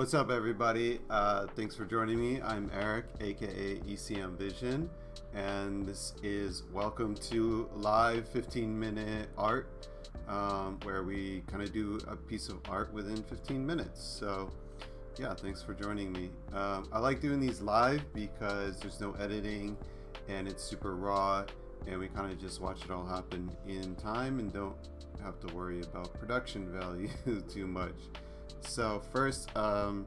What's up, everybody? Thanks for joining me. I'm Eric, aka ECM Vision, and this is welcome to live 15-minute art, where we kind of do a piece of art within 15 minutes. So, yeah, thanks for joining me. I like doing these live because there's no editing, and it's super raw, and we kind of just watch it all happen in time and don't have to worry about production value too much. So first, oh,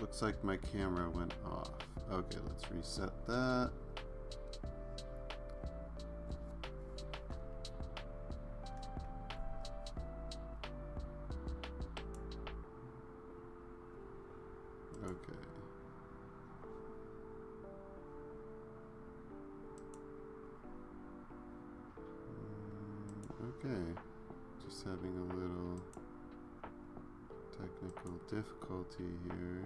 looks like my camera went off. Okay, let's reset that. Okay. Okay, just having a little technical difficulty here.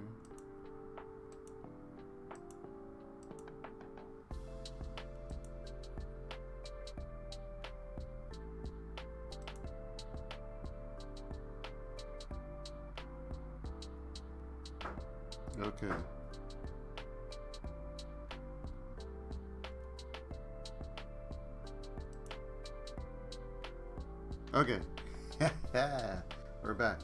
Okay. Okay. We're back.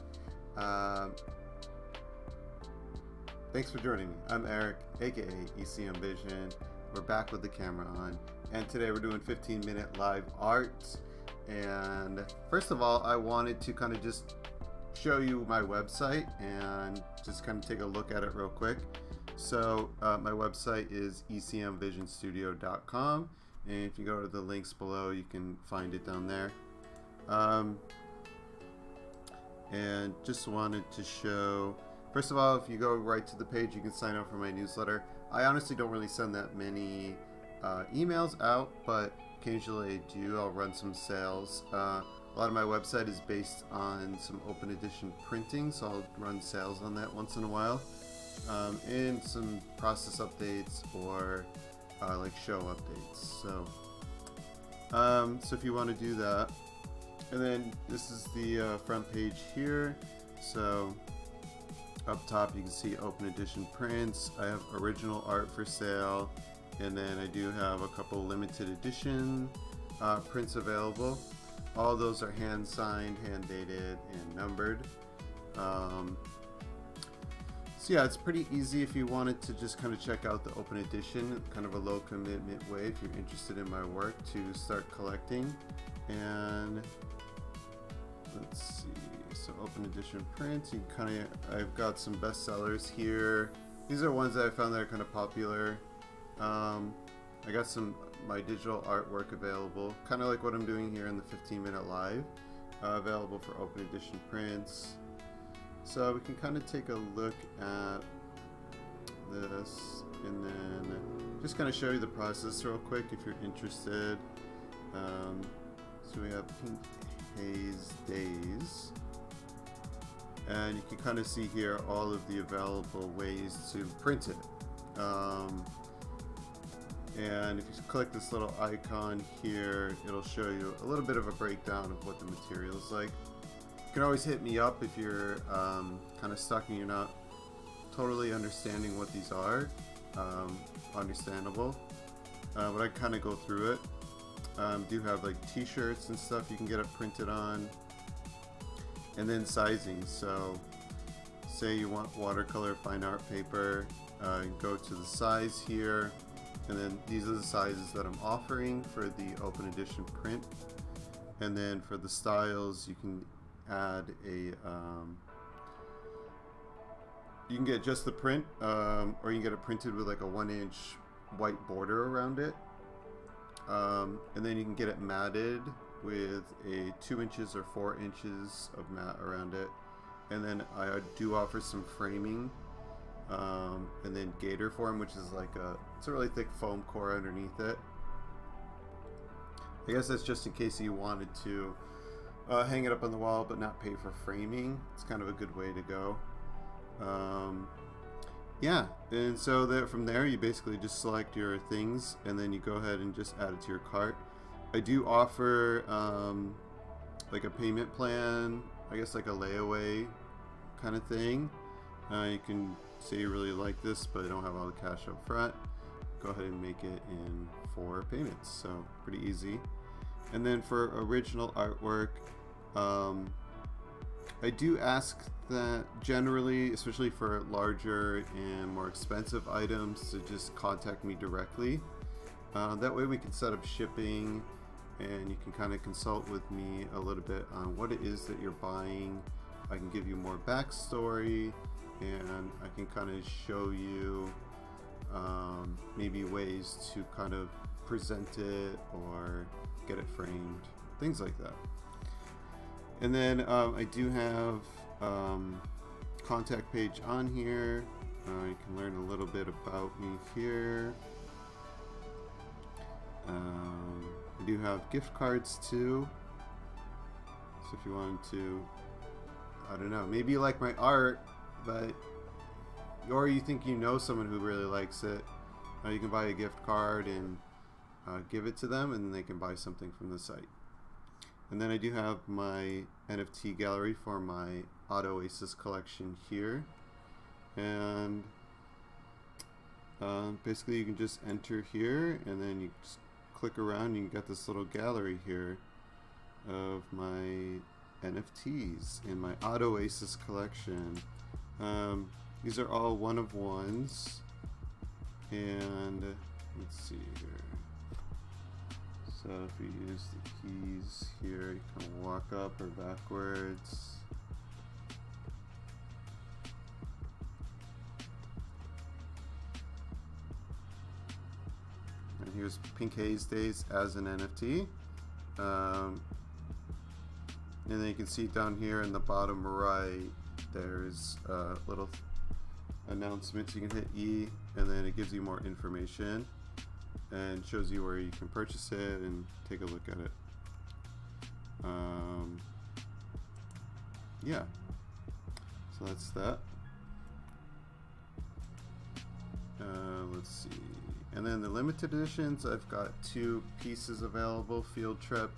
Thanks for joining me. I'm Eric, aka ECM Vision. We're back with the camera on, and today we're doing 15-minute live art. And first of all, I wanted to kind of just show you my website and just kind of take a look at it real quick. So my website is ecmvisionstudio.com, and if you go to the links below, you can find it down there. And just wanted to show, first of all, if you go right to the page, you can sign up for my newsletter. I honestly don't really send that many emails out, but occasionally I do. I'll run some sales. A lot of my website is based on some open edition printing, so I'll run sales on that once in a while. And some process updates or like show updates. So if you want to do that. And then this is the front page here. So up top you can see open edition prints. I have original art for sale, and then I do have a couple limited edition prints available. All those are hand signed, hand dated, and numbered. So yeah, it's pretty easy if you wanted to just kind of check out the open edition, kind of a low commitment way if you're interested in my work to start collecting. And let's see, so open edition prints, you kind of, I've got some bestsellers here. These are ones that I found that are kind of popular. I got some my digital artwork available, kind of like what I'm doing here in the 15-minute live, available for open edition prints. So we can kind of take a look at this and then just kind of show you the process real quick if you're interested. So we have Pink Haze Days, and you can kind of see here all of the available ways to print it. And if you click this little icon here, it'll show you a little bit of a breakdown of what the material is like. You can always hit me up if you're kind of stuck and you're not totally understanding what these are. Understandable, but I kind of go through it. Do have like t-shirts and stuff you can get it printed on, and then sizing. So say you want watercolor fine art paper, go to the size here, and then these are the sizes that I'm offering for the open edition print. And then for the styles, you can add a you can get just the print, or you can get it printed with like a 1-inch white border around it. And then you can get it matted with a 2 inches or 4 inches of mat around it. And then I do offer some framing, and then gator form, which is like it's a really thick foam core underneath it. I guess that's just in case you wanted to hang it up on the wall but not pay for framing. It's kind of a good way to go. Yeah, and so from there you basically just select your things and then you go ahead and just add it to your cart. I do offer like a payment plan, I guess like a layaway kind of thing. You can say you really like this but don't have all the cash up front. Go ahead and make it in 4 payments, so pretty easy. And then for original artwork, I do ask that generally, especially for larger and more expensive items, to just contact me directly. That way we can set up shipping and you can kind of consult with me a little bit on what it is that you're buying. I can give you more backstory and I can kind of show you maybe ways to kind of present it or get it framed, things like that. And then I do have contact page on here. You can learn a little bit about me here. I do have gift cards too, so if you wanted to, I don't know, maybe you like my art, but or you think you know someone who really likes it, you can buy a gift card and give it to them, and then they can buy something from the site. And then I do have my NFT gallery for my Auto Oasis collection here, and basically you can just enter here and then you just click around and you get this little gallery here of my NFTs in my Auto Oasis collection. These are all one of ones, and let's see here. So if we use the keys here, you can walk up or backwards. And here's Pink Haze Days as an NFT. And then you can see down here in the bottom right, there's little announcements. You can hit E, and then it gives you more information and shows you where you can purchase it and take a look at it. Yeah, so that's that. Let's see. And then the limited editions, I've got 2 pieces available, Field Trip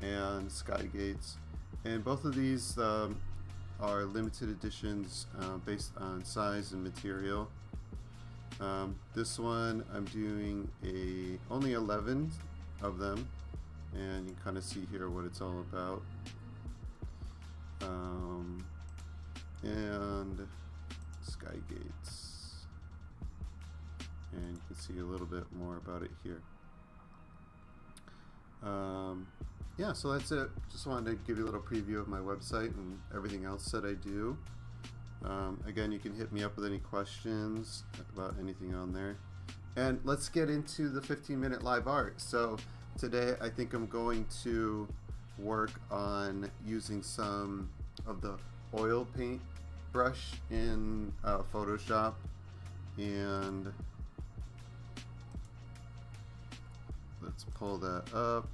and Skygates. And both of these are limited editions based on size and material. This one I'm doing only 11 of them, and you can kind of see here what it's all about. And Skygates, and you can see a little bit more about it here. Yeah, so that's it. Just wanted to give you a little preview of my website and everything else that I do. Again, you can hit me up with any questions about anything on there. And let's get into the 15-minute live art. So today I think I'm going to work on using some of the oil paint brush in Photoshop, and let's pull that up.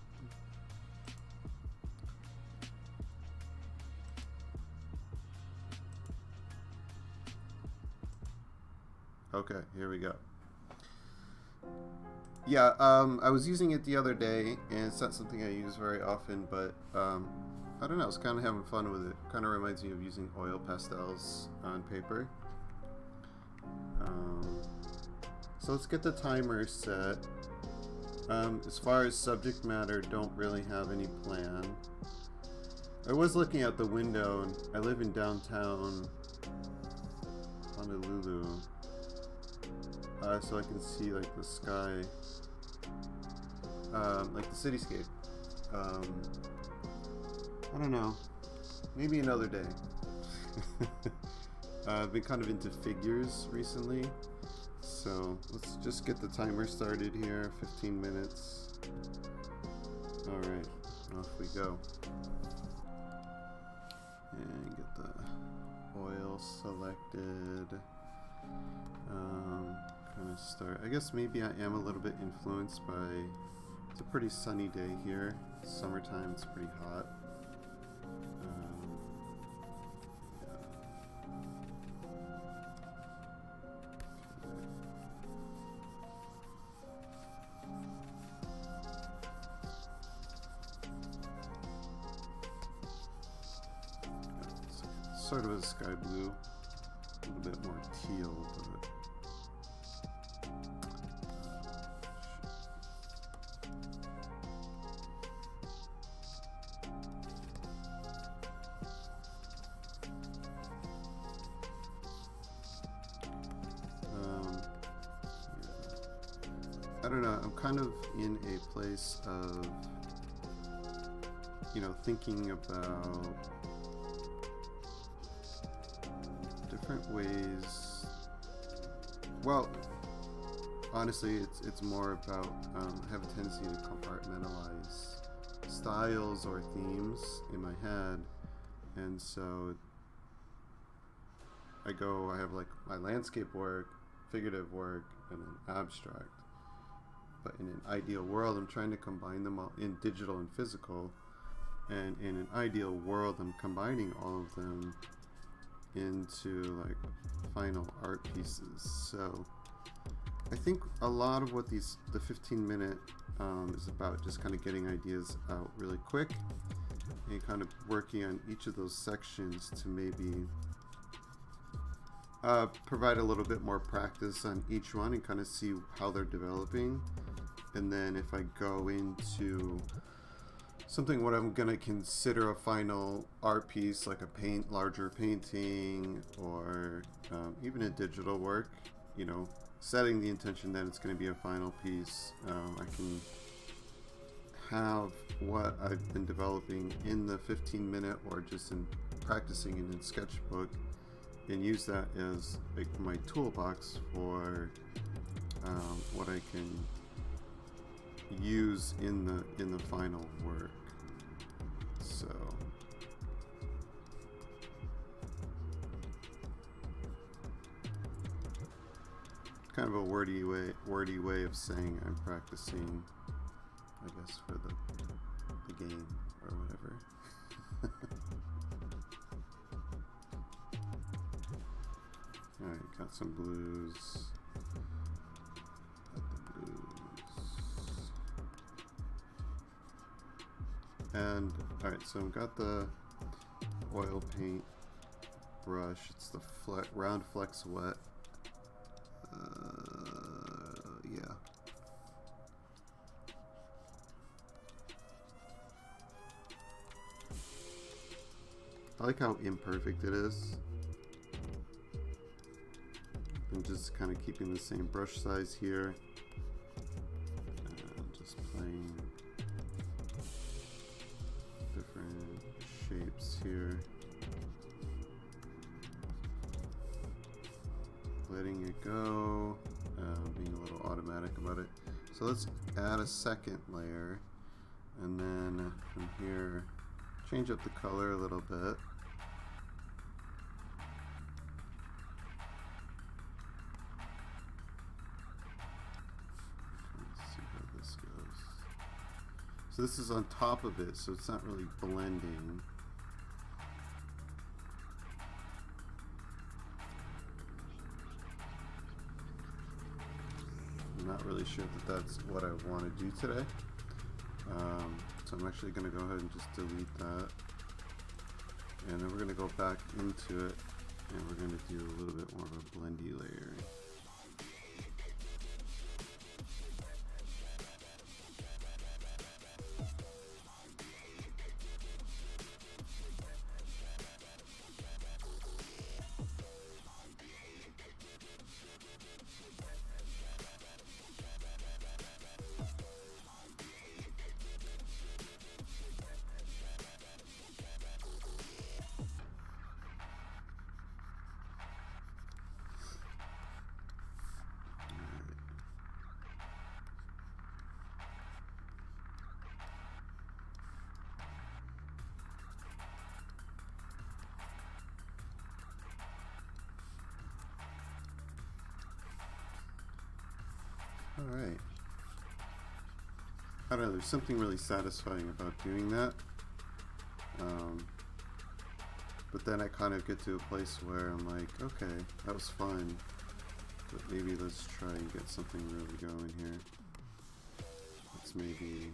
Okay, here we go. Yeah, I was using it the other day, and it's not something I use very often, but I don't know, I was kind of having fun with it. Kind of reminds me of using oil pastels on paper. So let's get the timer set. As far as subject matter, don't really have any plan. I was looking out the window, and I live in downtown Honolulu. So I can see like the sky, like the cityscape. I don't know, maybe another day. I've been kind of into figures recently, so let's just get the timer started here. 15 minutes. All right, off we go. And get the oil selected. Kind of start. I guess maybe I am a little bit influenced by. It's a pretty sunny day here. It's summertime. It's pretty hot. sort of a sky blue, a little bit more teal, but I don't know, I'm kind of in a place of, you know, thinking about different ways. Well, honestly, it's more about, I have a tendency to compartmentalize styles or themes in my head, and so I have like my landscape work, figurative work, and then abstract. But in an ideal world, I'm trying to combine them all in digital and physical. And in an ideal world, I'm combining all of them into like final art pieces. So I think a lot of what the 15-minute is about, just kind of getting ideas out really quick and kind of working on each of those sections to maybe provide a little bit more practice on each one and kind of see how they're developing. And then if I go into something what I'm going to consider a final art piece, like a larger painting, or even a digital work, you know, setting the intention that it's going to be a final piece, I can have what I've been developing in the 15-minute or just in practicing in sketchbook, and use that as like my toolbox for what I can use in the final work. So kind of a wordy way of saying I'm practicing, I guess, for the game or whatever. Alright, got some blues. And alright, so I've got the oil paint brush. It's the round flex wet. Yeah. I like how imperfect it is. I'm just kind of keeping the same brush size here. Just playing different shapes here. Letting it go, being a little automatic about it. So let's add a second layer, and then from here, change up the color a little bit. Let's see how this goes. So this is on top of it, so it's not really blending. I'm not really sure that that's what I want to do today. So I'm actually going to go ahead and just delete that. And then we're going to go back into it, and we're going to do a little bit more of a blendy layer. Alright. I don't know, there's something really satisfying about doing that. But then I kind of get to a place where I'm like, okay, that was fun, but maybe let's try and get something really going here. Let's maybe...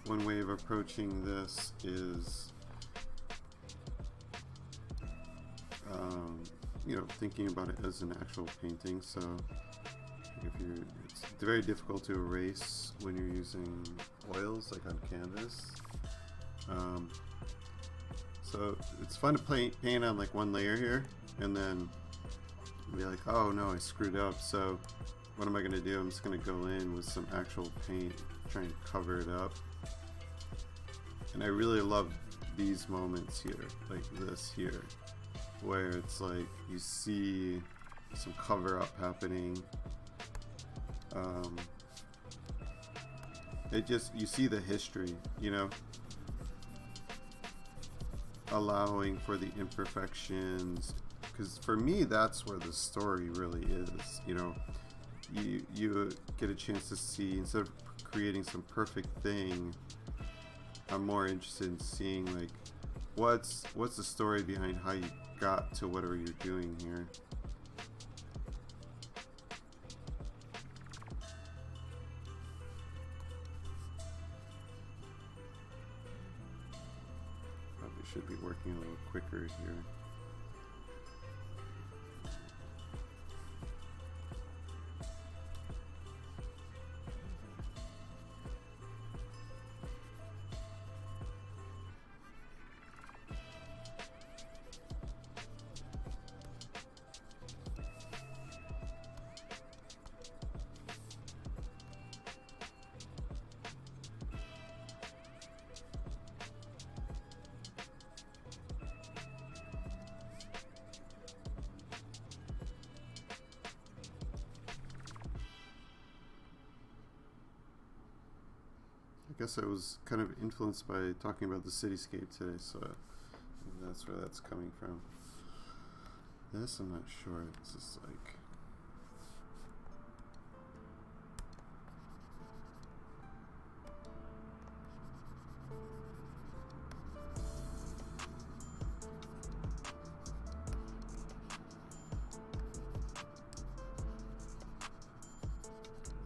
One way of approaching this is, thinking about it as an actual painting. So it's very difficult to erase when you're using oils, like on canvas. So it's fun to paint on like one layer here, and then be like, oh no, I screwed up. So what am I going to do? I'm just going to go in with some actual paint, try and cover it up. And I really love these moments here, like this here, where it's like you see some cover up happening. You see the history, allowing for the imperfections, because for me that's where the story really is. You get a chance to see, instead of creating some perfect thing, I'm more interested in seeing like what's the story behind how you got to whatever you're doing here. Probably should be working a little quicker here. I guess I was kind of influenced by talking about the cityscape today, so that's where that's coming from. This, I'm not sure. It's just like...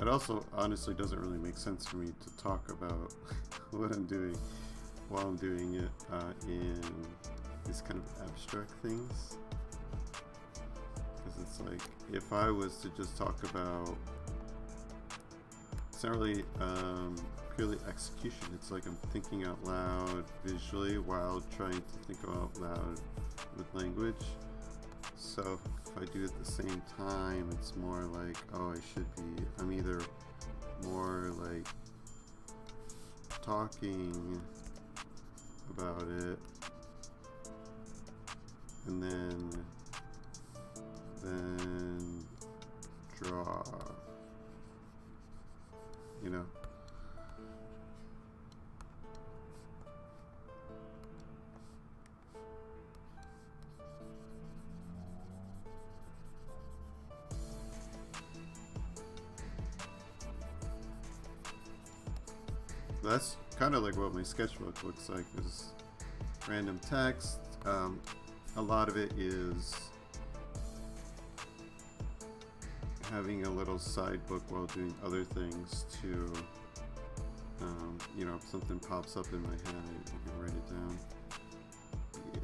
It also honestly doesn't really make sense for me to talk about what I'm doing while I'm doing it in these kind of abstract things. Because it's like, if I was to just talk about, it's not really purely execution, it's like I'm thinking out loud visually while trying to think out loud with language. So if I do it at the same time, it's more like, oh, I'm either more like talking about it and then draw, That's kind of like what my sketchbook looks like, is random text. A lot of it is having a little side book while doing other things to, if something pops up in my head, I can write it down. Yeah.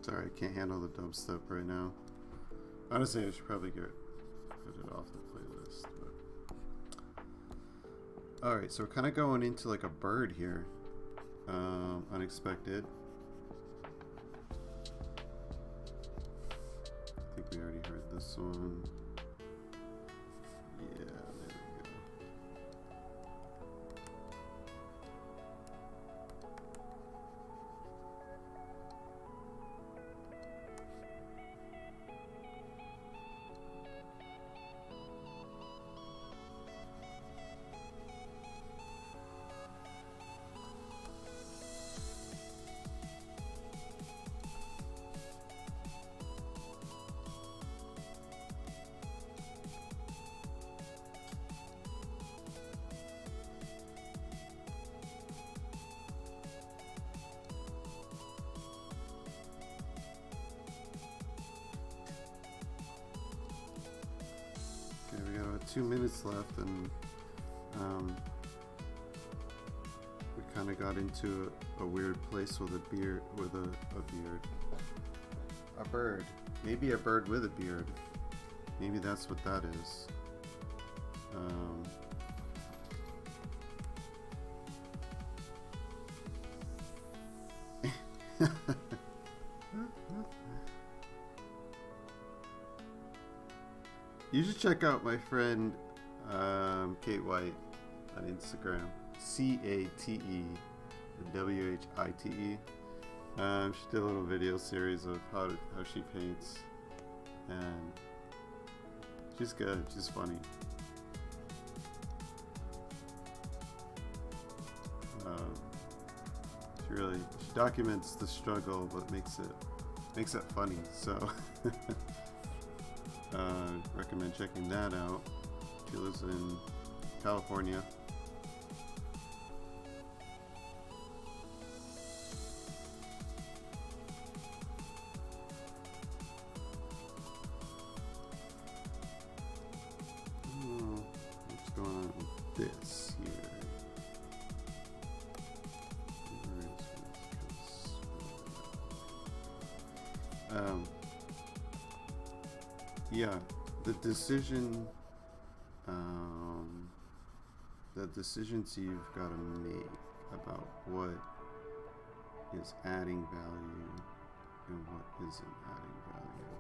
Sorry, I can't handle the dubstep right now. Honestly, I should probably put it off the playlist. But... Alright, so we're kind of going into like a bird here. Unexpected. I think we already heard this one. Yeah, there we go. We got about 2 minutes left, and we kind of got into a weird place with a beard, a bird. Maybe a bird with a beard. Maybe that's what that is. You should check out my friend Kate White on Instagram. CATEWHITE. She did a little video series of how she paints, and she's good. She's funny. She documents the struggle, but makes it funny. So. Recommend checking that out. She lives in California. What's going on with this here? Yeah, the decisions you've got to make about what is adding value and what isn't adding value.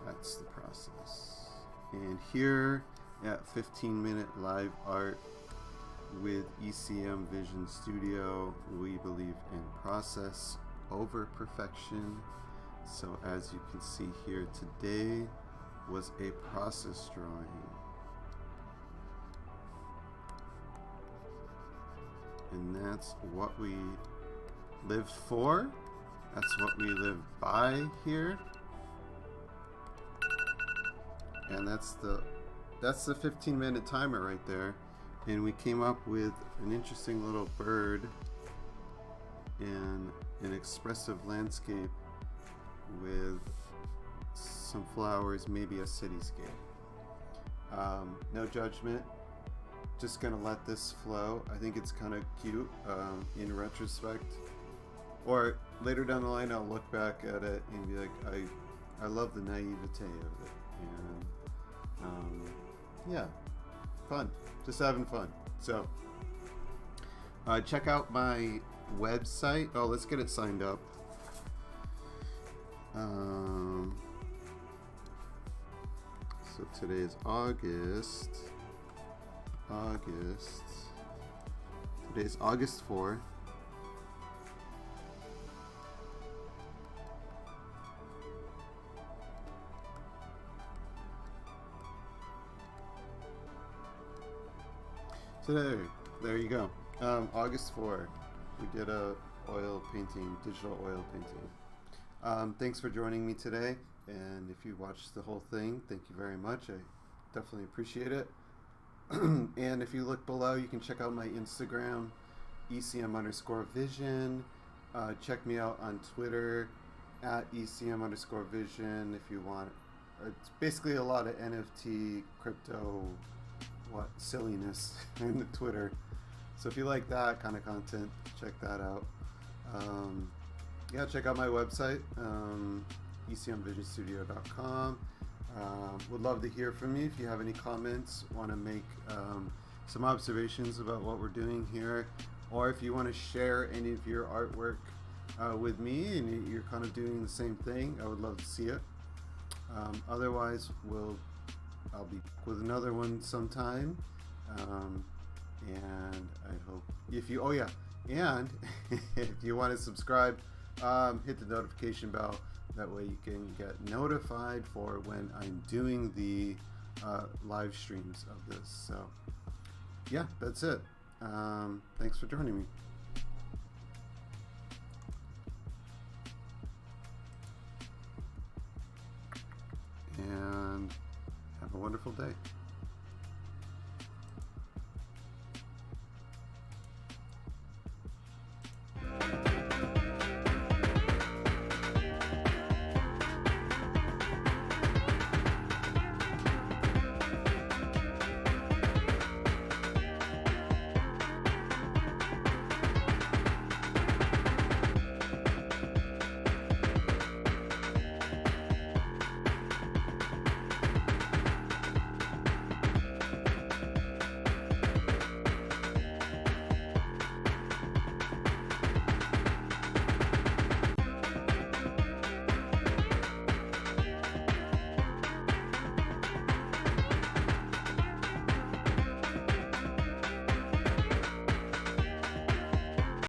That's the process. And here at 15-minute live art with ECM Vision Studio, we believe in process over perfection. So as you can see here, today was a process drawing. And that's what we live for. That's what we live by here. And that's the 15-minute timer right there. And we came up with an interesting little bird and an expressive landscape with some flowers, maybe a cityscape. No judgment, just gonna let this flow. I think it's kind of cute in retrospect, or later down the line I'll look back at it and be like, I love the naivete of it, and yeah, fun, just having fun. So check out my website. Oh, let's get it signed up. So today is August. Today is August 4. So there you go. August 4. We did a oil painting, digital oil painting. Thanks for joining me today, and if you watched the whole thing, thank you very much. I definitely appreciate it. And if you look below, you can check out my Instagram, ECM_vision. Check me out on Twitter at ECM_vision if you want. It's basically a lot of NFT, crypto, silliness in the Twitter. So if you like that kind of content, check that out. yeah, check out my website, ecmvisionstudio.com. Would love to hear from you if you have any comments, want to make some observations about what we're doing here, or if you want to share any of your artwork with me and you're kind of doing the same thing, I would love to see it. Otherwise, I'll be back with another one sometime, and I hope if you and if you want to subscribe, hit the notification bell. That way you can get notified for when I'm doing the live streams of this. So yeah, that's it. Thanks for joining me. And have a wonderful day.